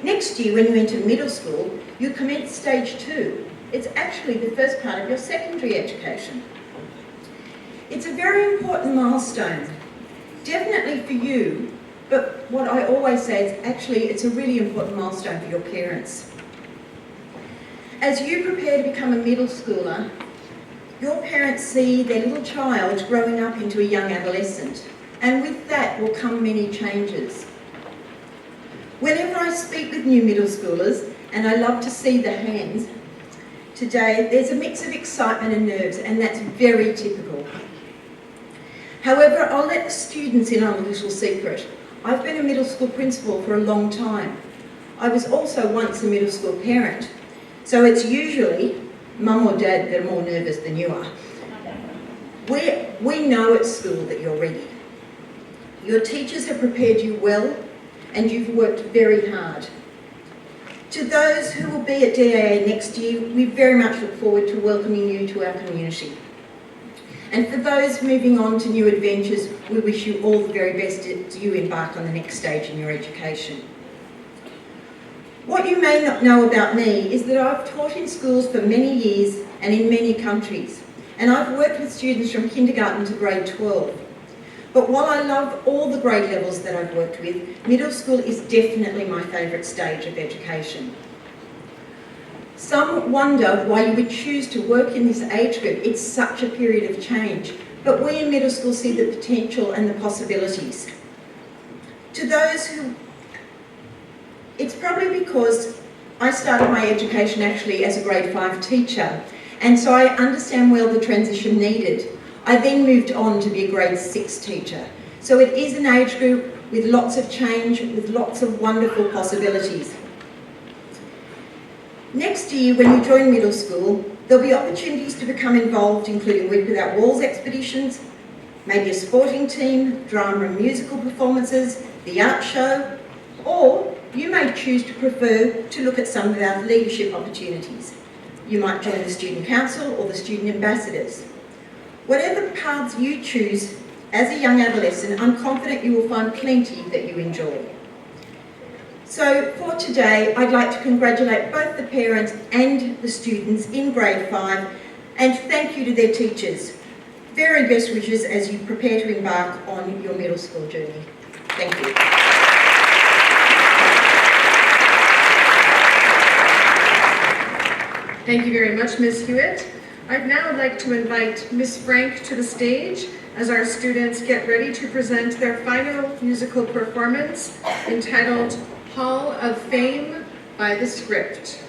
Next year, when you enter middle school, you commence stage 2. It's actually the first part of your secondary education. It's a very important milestone, definitely for you, but what I always say is actually it's a really important milestone for your parents. As you prepare to become a middle schooler, your parents see their little child growing up into a young adolescent, and with that will come many changes. Whenever I speak with new middle schoolers, and I love to see the hands, today there's a mix of excitement and nerves, and that's very typical. However, I'll let the students in on a little secret. I've been a middle school principal for a long time. I was also once a middle school parent, so it's usually mum or dad that are more nervous than you are. We know at school that you're ready. Your teachers have prepared you well, and you've worked very hard. To those who will be at DAA next year, we very much look forward to welcoming you to our community. And for those moving on to new adventures, we wish you all the very best as you embark on the next stage in your education. What you may not know about me is that I've taught in schools for many years and in many countries, and I've worked with students from kindergarten to grade 12. But while I love all the grade levels that I've worked with, middle school is definitely my favourite stage of education. Some wonder why you would choose to work in this age group. It's such a period of change. But we in middle school see the potential and the possibilities. To those who... It's probably because I started my education actually as a grade 5 teacher, and so I understand well the transition needed. I then moved on to be a grade 6 teacher. So it is an age group with lots of change, with lots of wonderful possibilities. Next year, when you join middle school, there'll be opportunities to become involved, including Week Without Walls expeditions, maybe a sporting team, drama and musical performances, the art show, or you may choose to prefer to look at some of our leadership opportunities. You might join the student council or the student ambassadors. Whatever paths you choose as a young adolescent, I'm confident you will find plenty that you enjoy. So for today, I'd like to congratulate both the parents and the students in grade 5 and thank you to their teachers. Very best wishes as you prepare to embark on your middle school journey. Thank you. Thank you very much, Ms. Hewitt. I'd now like to invite Ms. Frank to the stage as our students get ready to present their final musical performance entitled Hall of Fame by the Script.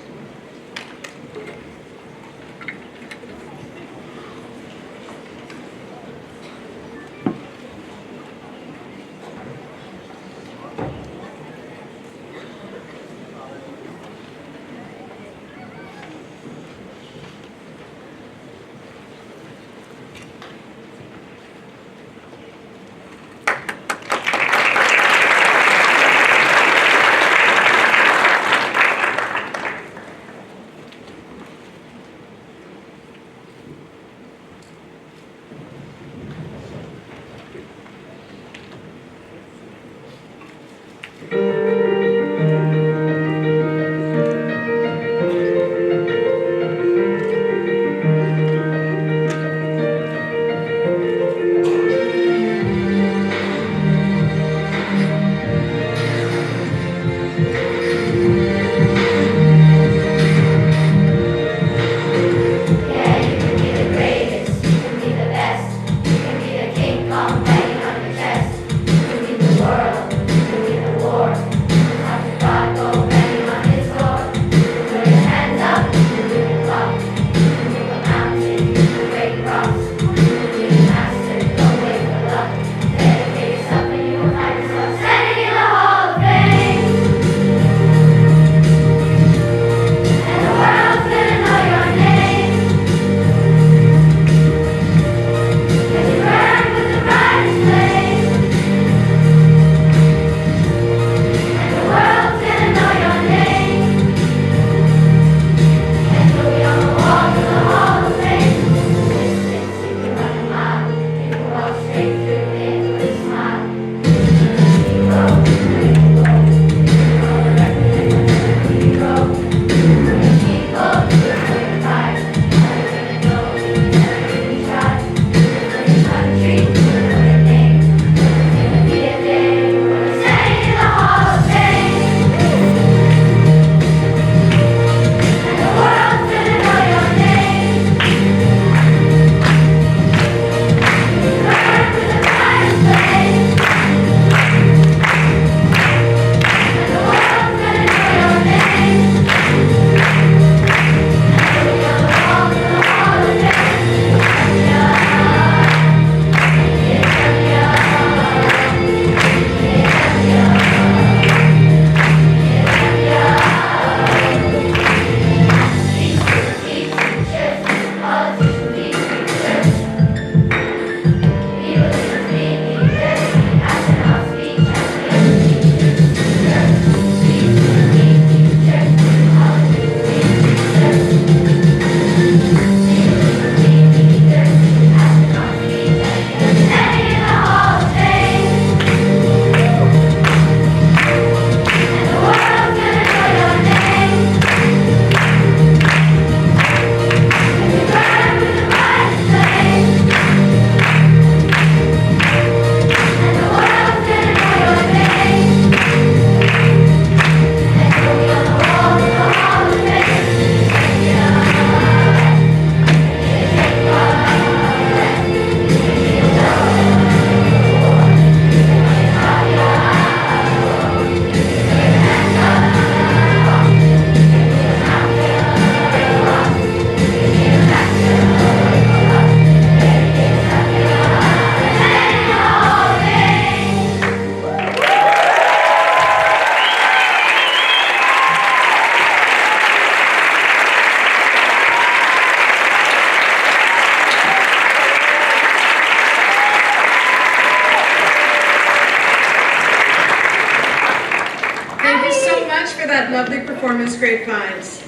that lovely performance, grade 5s.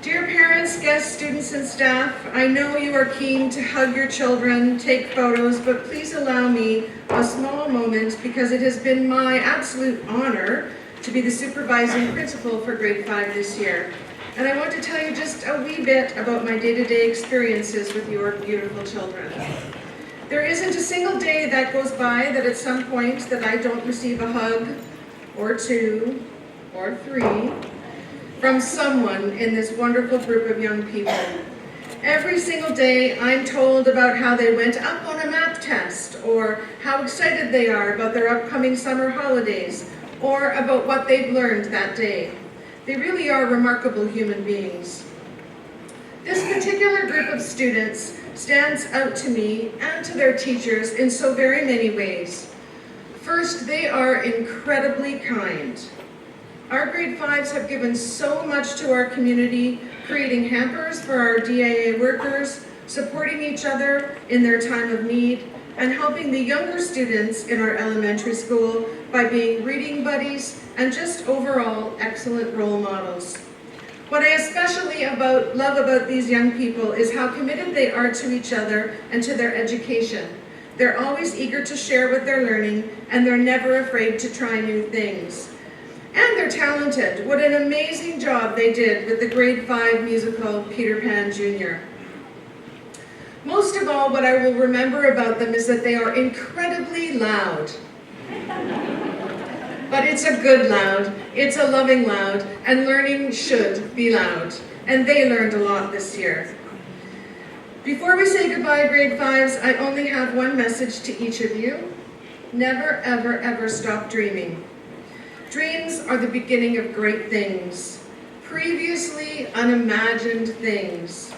Dear parents, guests, students, and staff, I know you are keen to hug your children, take photos, but please allow me a small moment because it has been my absolute honor to be the supervising principal for grade 5 this year. And I want to tell you just a wee bit about my day-to-day experiences with your beautiful children. There isn't a single day that goes by that at some point that I don't receive a hug, or 2, or 3, from someone in this wonderful group of young people. Every single day I'm told about how they went up on a math test, or how excited they are about their upcoming summer holidays, or about what they've learned that day. They really are remarkable human beings. This particular group of students stands out to me and to their teachers in so very many ways. First, they are incredibly kind. Our grade 5s have given so much to our community, creating hampers for our DIA workers, supporting each other in their time of need, and helping the younger students in our elementary school by being reading buddies and just overall excellent role models. What I especially love about these young people is how committed they are to each other and to their education. They're always eager to share what they're learning, and they're never afraid to try new things. And they're talented. What an amazing job they did with the grade 5 musical Peter Pan Jr. Most of all, what I will remember about them is that they are incredibly loud. But it's a good loud, it's a loving loud, and learning should be loud. And they learned a lot this year. Before we say goodbye, grade 5s, I only have one message to each of you. Never, ever, ever stop dreaming. Dreams are the beginning of great things, previously unimagined things.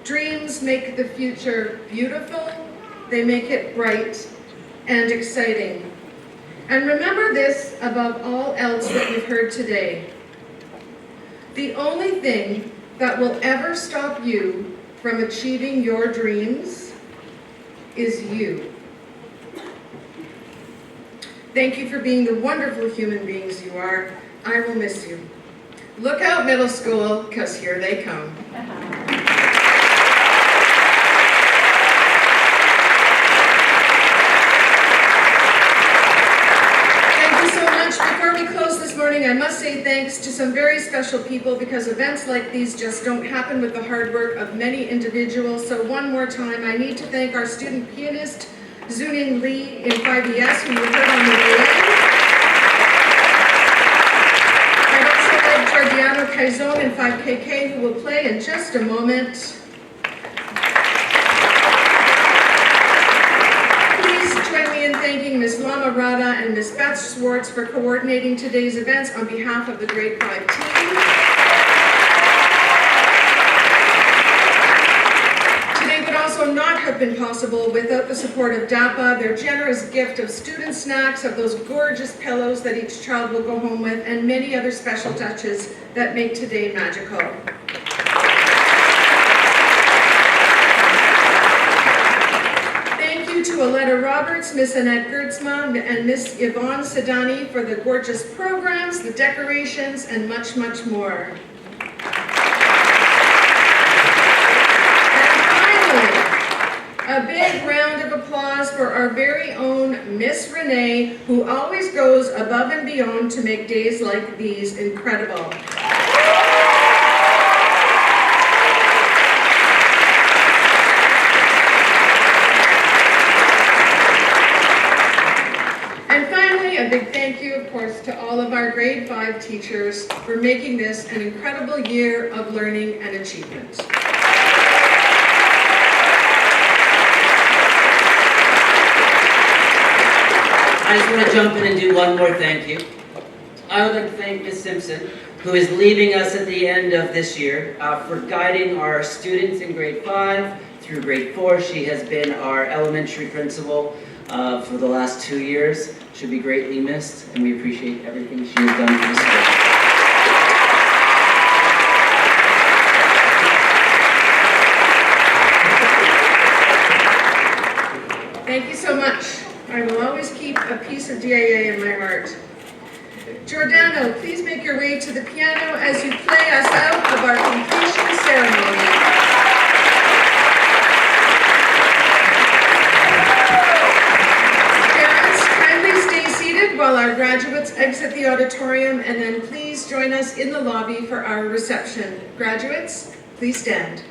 Dreams make the future beautiful, they make it bright and exciting. And remember this above all else that we've heard today. The only thing that will ever stop you from achieving your dreams is you. Thank you for being the wonderful human beings you are. I will miss you. Look out, middle school, because here they come. Thank you so much. Before we close this morning, I must say thanks to some very special people because events like these just don't happen with the hard work of many individuals. So one more time, I need to thank our student pianist, Zuning Lee in 5ES, who you heard on the way in. I'd also like Giorgiano Caizone in 5KK, who will play in just a moment. Please join me in thanking Ms. Lama Rada and Ms. Beth Schwartz for coordinating today's events on behalf of the grade 5 team. Also not have been possible without the support of DAPA, their generous gift of student snacks, of those gorgeous pillows that each child will go home with, and many other special touches that make today magical. Thank you to Aletta Roberts, Miss Annette Gertzma, and Miss Yvonne Sedani for the gorgeous programs, the decorations, and much, much more. A big round of applause for our very own Miss Renee, who always goes above and beyond to make days like these incredible. And finally, a big thank you, of course, to all of our grade 5 teachers for making this an incredible year of learning and achievement. I just want to jump in and do one more thank you. I would like to thank Ms. Simpson, who is leaving us at the end of this year, for guiding our students in grade 5 through grade 4. She has been our elementary principal for the last 2 years. She'll be greatly missed, and we appreciate everything she has done for the school. Thank you so much. I will always keep a piece of DIA in my heart. Giordano, please make your way to the piano as you play us out of our completion ceremony. Parents, kindly stay seated while our graduates exit the auditorium, and then please join us in the lobby for our reception. Graduates, please stand.